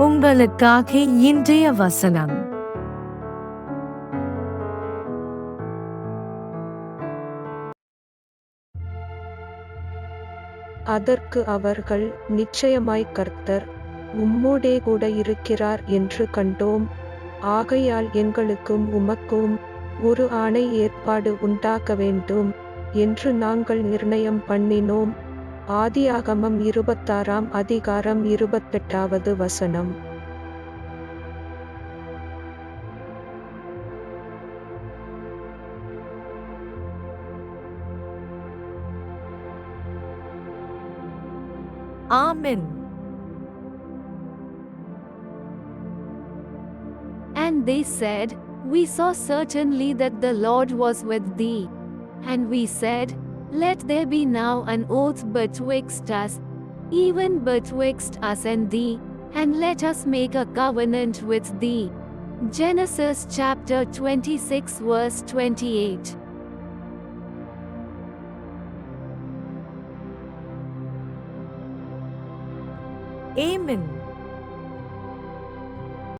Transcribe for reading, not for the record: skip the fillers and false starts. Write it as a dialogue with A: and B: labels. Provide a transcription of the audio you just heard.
A: உங்களுக்காக இன்றைய வசனம்.
B: அதற்கு அவர்கள், நிச்சயமாய் கர்த்தர் உம்மோடே கூட இருக்கிறார் என்று கண்டோம். ஆகையால் எங்களுக்கும் உமக்கும் ஒரு ஆணை ஏற்பாடு உண்டாக்க வேண்டும் என்று நாங்கள் நிர்ணயம் பண்ணினோம். ஆதியாகமம் 26 அதிகாரம் 28வது வசனம்.
A: ஆமென்.
C: And they said, We saw certainly that the Lord was with thee. And we said, Let there be now an oath betwixt us, even betwixt us and thee, and let us make a covenant with thee. Genesis chapter 26 verse 28.
A: Amen.